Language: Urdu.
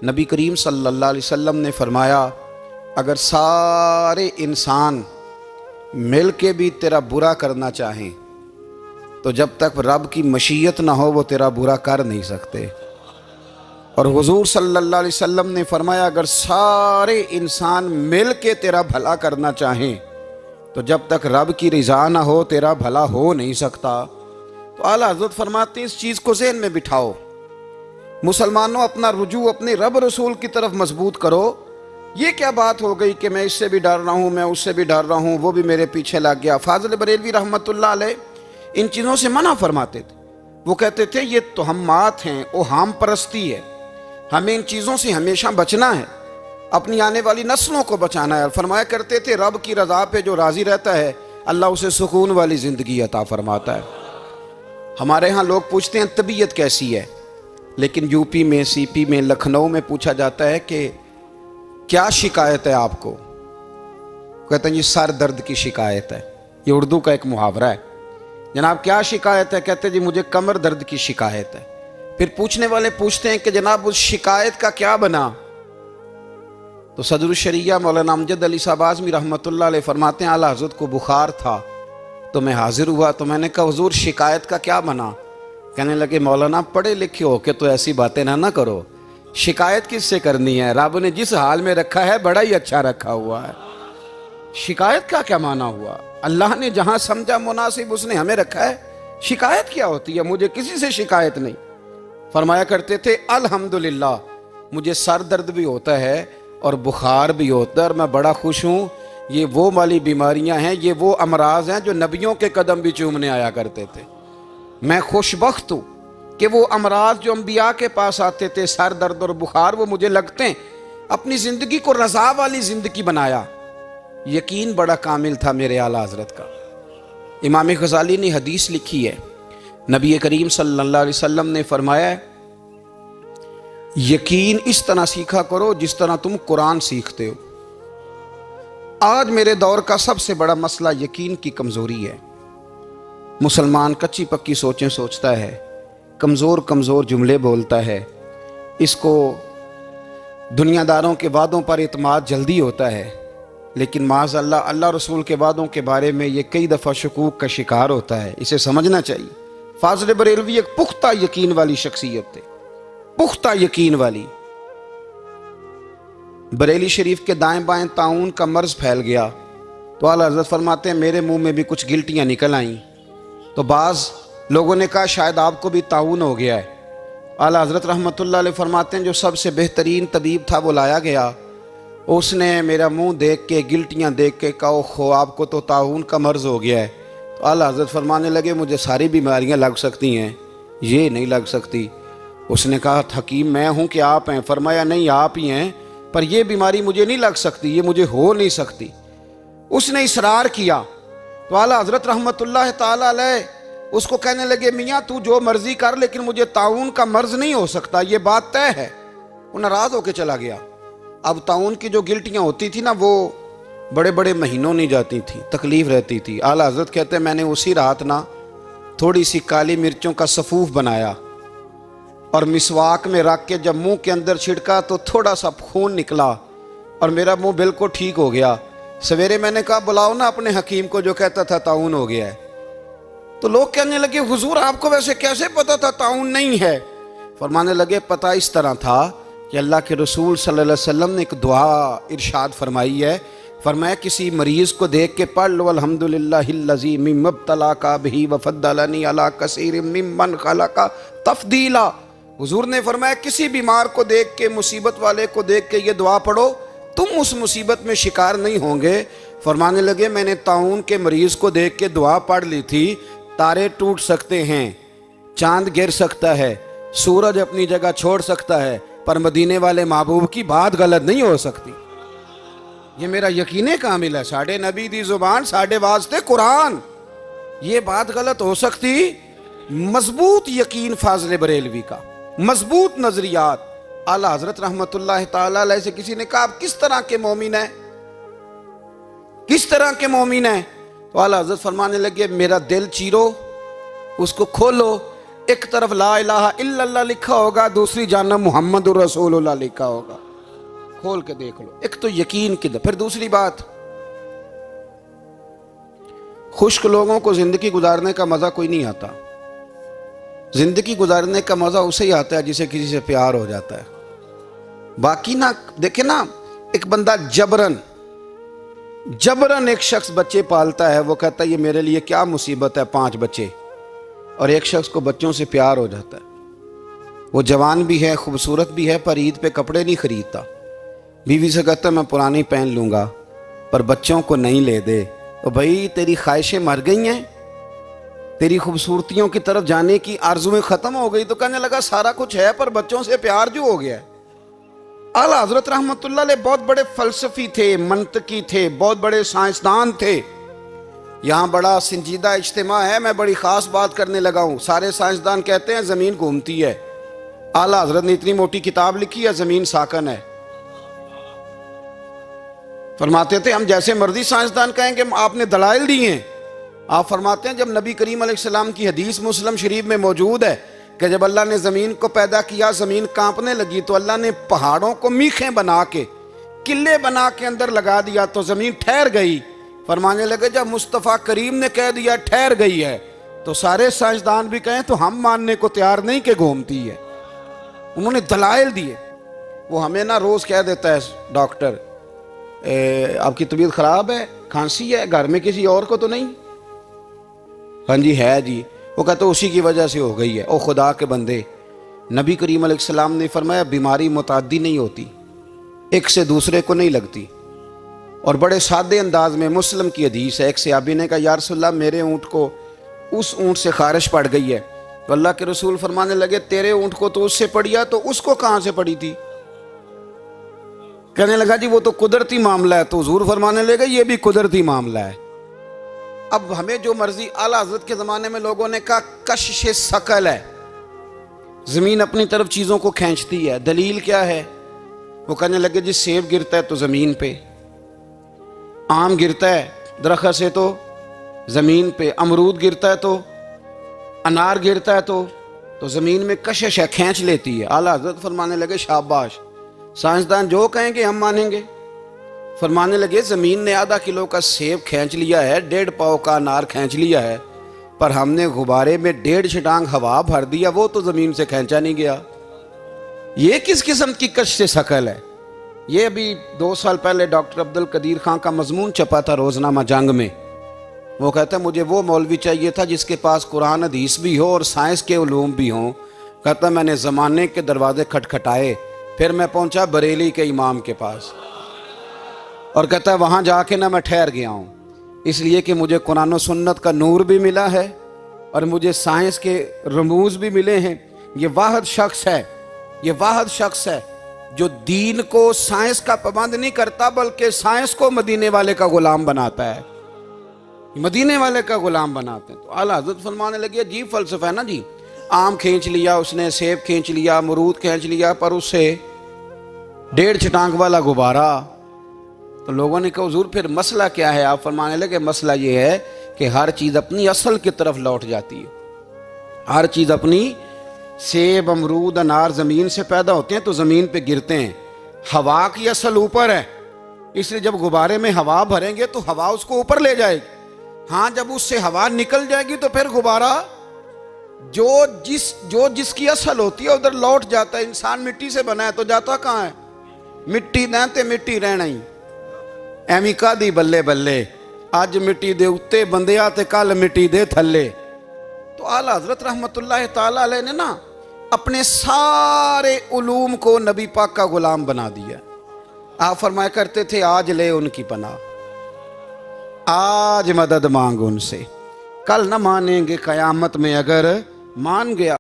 نبی کریم صلی اللہ علیہ وسلم نے فرمایا اگر سارے انسان مل کے بھی تیرا برا کرنا چاہیں تو جب تک رب کی مشیت نہ ہو وہ تیرا برا کر نہیں سکتے۔ اور حضور صلی اللہ علیہ وسلم نے فرمایا اگر سارے انسان مل کے تیرا بھلا کرنا چاہیں تو جب تک رب کی رضا نہ ہو تیرا بھلا ہو نہیں سکتا۔ تو اعلیٰ حضرت فرماتے ہیں اس چیز کو ذہن میں بٹھاؤ، مسلمانوں اپنا رجوع اپنے رب رسول کی طرف مضبوط کرو۔ یہ کیا بات ہو گئی کہ میں اس سے بھی ڈر رہا ہوں، میں اس سے بھی ڈر رہا ہوں، وہ بھی میرے پیچھے لگ گیا۔ فاضل بریلوی رحمۃ اللہ علیہ ان چیزوں سے منع فرماتے تھے۔ وہ کہتے تھے یہ توہمات ہیں، اوہام پرستی ہے، ہمیں ان چیزوں سے ہمیشہ بچنا ہے، اپنی آنے والی نسلوں کو بچانا ہے۔ اور فرمایا کرتے تھے رب کی رضا پہ جو راضی رہتا ہے اللہ اسے سکون والی زندگی عطا فرماتا ہے۔ ہمارے ہاں لوگ پوچھتے ہیں طبیعت کیسی ہے، لیکن یو پی میں، سی پی میں، لکھنؤ میں پوچھا جاتا ہے کہ کیا شکایت ہے آپ کو؟ کہتے ہیں یہ سر درد کی شکایت ہے۔ یہ اردو کا ایک محاورہ ہے۔ جناب کیا شکایت ہے؟ کہتے ہیں جی مجھے کمر درد کی شکایت ہے۔ پھر پوچھنے والے پوچھتے ہیں کہ جناب اس شکایت کا کیا بنا؟ تو صدر الشریعہ مولانا امجد علی صاحب اعظمی رحمۃ اللہ علیہ فرماتے ہیں اعلیٰ حضرت کو بخار تھا تو میں حاضر ہوا تو میں نے کہا حضور شکایت کا کیا بنا؟ کہنے لگے مولانا پڑھے لکھے ہو کے تو ایسی باتیں نہ کرو، شکایت کس سے کرنی ہے؟ رب نے جس حال میں رکھا ہے بڑا ہی اچھا رکھا ہوا ہے، شکایت کا کیا معنی ہوا؟ اللہ نے جہاں سمجھا مناسب اس نے ہمیں رکھا ہے، شکایت کیا ہوتی ہے؟ مجھے کسی سے شکایت نہیں۔ فرمایا کرتے تھے الحمدللہ مجھے سر درد بھی ہوتا ہے اور بخار بھی ہوتا ہے اور میں بڑا خوش ہوں، یہ وہ والی بیماریاں ہیں، یہ وہ امراض ہیں جو نبیوں کے قدم بھی چومنے آیا کرتے تھے۔ میں خوش بخت ہوں کہ وہ امراض جو انبیاء کے پاس آتے تھے، سر درد اور بخار، وہ مجھے لگتے ہیں۔ اپنی زندگی کو رضا والی زندگی بنایا، یقین بڑا کامل تھا میرے اعلیٰ حضرت کا۔ امام غزالی نے حدیث لکھی ہے، نبی کریم صلی اللہ علیہ وسلم نے فرمایا ہے یقین اس طرح سیکھا کرو جس طرح تم قرآن سیکھتے ہو۔ آج میرے دور کا سب سے بڑا مسئلہ یقین کی کمزوری ہے۔ مسلمان کچی پکی سوچیں سوچتا ہے، کمزور کمزور جملے بولتا ہے، اس کو دنیا داروں کے وعدوں پر اعتماد جلدی ہوتا ہے، لیکن معاذ اللہ اللہ رسول کے وعدوں کے بارے میں یہ کئی دفعہ شکوک کا شکار ہوتا ہے۔ اسے سمجھنا چاہیے۔ فاضل بریلوی ایک پختہ یقین والی شخصیت تھے، پختہ یقین والی۔ بریلی شریف کے دائیں بائیں طاعون کا مرض پھیل گیا تو اعلیٰ حضرت فرماتے ہیں میرے منہ میں بھی کچھ گلٹیاں نکل آئیں، تو بعض لوگوں نے کہا شاید آپ کو بھی طاعون ہو گیا ہے۔ اعلیٰ حضرت رحمۃ اللہ علیہ فرماتے ہیں جو سب سے بہترین طبیب تھا وہ لایا گیا، اس نے میرا منہ دیکھ کے گلٹیاں دیکھ کے کہا خو آپ کو تو طاعون کا مرض ہو گیا ہے۔ تو اعلیٰ حضرت فرمانے لگے مجھے ساری بیماریاں لگ سکتی ہیں، یہ نہیں لگ سکتی۔ اس نے کہا حکیم میں ہوں کہ آپ ہیں؟ فرمایا نہیں آپ ہی ہیں، پر یہ بیماری مجھے نہیں لگ سکتی، یہ مجھے ہو نہیں سکتی۔ اس نے اصرار کیا تو اعلیٰ حضرت رحمۃ اللہ تعالی علیہ اس کو کہنے لگے میاں تو جو مرضی کر لیکن مجھے طاعون کا مرض نہیں ہو سکتا، یہ بات طے ہے۔ وہ ناراض ہو کے چلا گیا۔ اب طاعون کی جو گلٹیاں ہوتی تھی نا وہ بڑے بڑے مہینوں نہیں جاتی تھی، تکلیف رہتی تھی۔ اعلیٰ حضرت کہتے ہیں میں نے اسی رات نا تھوڑی سی کالی مرچوں کا سفوف بنایا اور مسواک میں رکھ کے جب منہ کے اندر چھڑکا تو تھوڑا سا خون نکلا اور میرا منہ بالکل ٹھیک ہو گیا۔ سویرے میں نے کہا بلاؤ نا اپنے حکیم کو جو کہتا تھا طاعون ہو گیا ہے۔ تو لوگ کہنے لگے حضور آپ کو ویسے کیسے پتا تھا طاعون نہیں ہے؟ فرمانے لگے پتہ اس طرح تھا کہ اللہ کے رسول صلی اللہ علیہ وسلم نے ایک دعا ارشاد فرمائی ہے، فرمایا کسی مریض کو دیکھ کے پڑھ لو الحمدللہ الذی مما ابتلاک بہ وفضلنی علی کثیر ممن خلق تفضیلا۔ حضور نے فرمایا کسی بیمار کو دیکھ کے، مصیبت والے کو دیکھ کے یہ دعا پڑھو، تم اس مصیبت میں شکار نہیں ہوں گے۔ فرمانے لگے میں نے طاعون کے مریض کو دیکھ کے دعا پڑھ لی تھی، تارے ٹوٹ سکتے ہیں، چاند گر سکتا ہے، سورج اپنی جگہ چھوڑ سکتا ہے، پر مدینے والے محبوب کی بات غلط نہیں ہو سکتی۔ یہ میرا یقین کامل ہے، ساڈے نبی دی زبان ساڈے واسطے قرآن، یہ بات غلط ہو سکتی؟ مضبوط یقین فاضل بریلوی کا، مضبوط نظریات۔ اعلیٰ حضرت رحمۃ اللہ تعالی علیہ سے کسی نے کہا آپ کس طرح کے مومن ہیں، کس طرح کے مومن ہیں؟ تو اعلیٰ حضرت فرمانے لگے میرا دل چیرو، اس کو کھولو، ایک طرف لا الہ الا اللہ لکھا ہوگا، دوسری جانب محمد الرسول اللہ لکھا ہوگا، کھول کے دیکھ لو۔ ایک تو یقین کی پھر دوسری بات، خشک لوگوں کو زندگی گزارنے کا مزہ کوئی نہیں آتا، زندگی گزارنے کا مزہ اسے ہی آتا ہے جسے کسی سے پیار ہو جاتا ہے۔ باقی نہ دیکھیں نا، ایک بندہ جبرن ایک شخص بچے پالتا ہے، وہ کہتا ہے یہ میرے لیے کیا مصیبت ہے 5 بچے، اور ایک شخص کو بچوں سے پیار ہو جاتا ہے، وہ جوان بھی ہے، خوبصورت بھی ہے، پر عید پہ کپڑے نہیں خریدتا، بیوی سے کہتا ہے میں پرانی پہن لوں گا پر بچوں کو نہیں لے دے، تو بھائی تیری خواہشیں مر گئی ہیں، تیری خوبصورتیوں کی طرف جانے کی آرزویں ختم ہو گئی، تو کہنے لگا سارا کچھ ہے پر بچوں سے پیار جو ہو گیا ہے۔ اعلیٰ حضرت رحمت اللہ علیہ بہت بڑے فلسفی تھے، منطقی تھے، بہت بڑے سائنسدان تھے۔ یہاں بڑا سنجیدہ اجتماع ہے، میں بڑی خاص بات کرنے لگا ہوں۔ سارے سائنسدان کہتے ہیں زمین گھومتی ہے، اعلیٰ حضرت نے اتنی موٹی کتاب لکھی ہے زمین ساکن ہے۔ فرماتے تھے ہم جیسے مرضی سائنسدان کہیں کہ آپ نے دلائل دی ہیں، آپ فرماتے ہیں جب نبی کریم علیہ السلام کی حدیث مسلم شریف میں موجود ہے کہ جب اللہ نے زمین کو پیدا کیا زمین کانپنے لگی تو اللہ نے پہاڑوں کو میخیں بنا کے قلعے بنا کے اندر لگا دیا تو زمین ٹھہر گئی۔ فرمانے لگے جب مصطفیٰ کریم نے کہہ دیا ٹھہر گئی ہے تو سارے سائنسدان بھی کہیں تو ہم ماننے کو تیار نہیں کہ گھومتی ہے۔ انہوں نے دلائل دیے۔ وہ ہمیں نہ روز کہہ دیتا ہے ڈاکٹر آپ کی طبیعت خراب ہے، کھانسی ہے، گھر میں کسی اور کو تو نہیں؟ ہاں جی ہے جی، وہ کہتے اسی کی وجہ سے ہو گئی ہے۔ او خدا کے بندے، نبی کریم علیہ السلام نے فرمایا بیماری متعدی نہیں ہوتی، ایک سے دوسرے کو نہیں لگتی۔ اور بڑے سادے انداز میں مسلم کی حدیث ہے، ایک صحابی نے کہا یا رسول اللہ میرے اونٹ کو اس اونٹ سے خارش پڑ گئی ہے، تو اللہ کے رسول فرمانے لگے تیرے اونٹ کو تو اس سے پڑی ہے تو اس کو کہاں سے پڑی تھی؟ کہنے لگا جی وہ تو قدرتی معاملہ ہے، تو حضور فرمانے لگے یہ بھی قدرتی معاملہ ہے۔ اب ہمیں جو مرضی، اعلیٰ حضرت کے زمانے میں لوگوں نے کہا کشش ثقل ہے، زمین اپنی طرف چیزوں کو کھینچتی ہے، دلیل کیا ہے؟ وہ کہنے لگے جی سیب گرتا ہے تو زمین پہ، آم گرتا ہے درخت سے تو زمین پہ، امرود گرتا ہے تو انار گرتا ہے تو زمین میں کشش ہے، کھینچ لیتی ہے۔ اعلیٰ حضرت فرمانے لگے شاباش، سائنسدان جو کہیں گے ہم مانیں گے۔ فرمانے لگے زمین نے آدھا کلو کا سیب کھینچ لیا ہے، 1.5 پاؤ کا انار کھینچ لیا ہے، پر ہم نے غبارے میں 1.5 چھٹانگ ہوا بھر دیا، وہ تو زمین سے کھینچا نہیں گیا۔ یہ کس قسم کی کش سے ثقل ہے؟ یہ ابھی 2 سال پہلے ڈاکٹر عبد القدیر خان کا مضمون چھپا تھا روزنامہ جنگ میں۔ وہ کہتا ہے مجھے وہ مولوی چاہیے تھا جس کے پاس قرآن حدیث بھی ہو اور سائنس کے علوم بھی ہوں۔ کہتا میں نے زمانے کے دروازے کھٹکھٹائے، پھر میں پہنچا بریلی کے امام کے پاس، اور کہتا ہے وہاں جا کے نہ میں ٹھہر گیا ہوں، اس لیے کہ مجھے قرآن و سنت کا نور بھی ملا ہے اور مجھے سائنس کے رموز بھی ملے ہیں۔ یہ واحد شخص ہے جو دین کو سائنس کا پابند نہیں کرتا بلکہ سائنس کو مدینے والے کا غلام بناتا ہے، مدینے والے کا غلام بناتے ہیں۔ تو اعلیٰ حضرت فرمانے لگے عجیب فلسفہ ہے نا جی، آم کھینچ لیا اس نے، سیب کھینچ لیا، امرود کھینچ لیا، پر اس سے 1.5 چھٹانگ والا غبارہ۔ تو لوگوں نے کہا حضور پھر مسئلہ کیا ہے؟ آپ فرمانے لگے مسئلہ یہ ہے کہ ہر چیز اپنی اصل کی طرف لوٹ جاتی ہے، ہر چیز اپنی، سیب امرود انار زمین سے پیدا ہوتے ہیں تو زمین پہ گرتے ہیں، ہوا کی اصل اوپر ہے، اس لیے جب غبارے میں ہوا بھریں گے تو ہوا اس کو اوپر لے جائے گی۔ ہاں جب اس سے ہوا نکل جائے گی تو پھر غبارہ جو جس کی اصل ہوتی ہے ادھر لوٹ جاتا ہے۔ انسان مٹی سے بنا ہے تو جاتا کہاں ہے؟ مٹی دیں مٹی رہنا ہی ایمی کا دی بلے بلے، آج مٹی دے اتے بندیا تے کل مٹی دے تھلے۔ تو اعلیٰ حضرت رحمت اللہ تعالیٰ علیہ نے نا اپنے سارے علوم کو نبی پاک کا غلام بنا دیا۔ آپ فرمایا کرتے تھے آج لے ان کی پناہ، آج مدد مانگ ان سے، کل نہ مانیں گے قیامت میں اگر مان گیا۔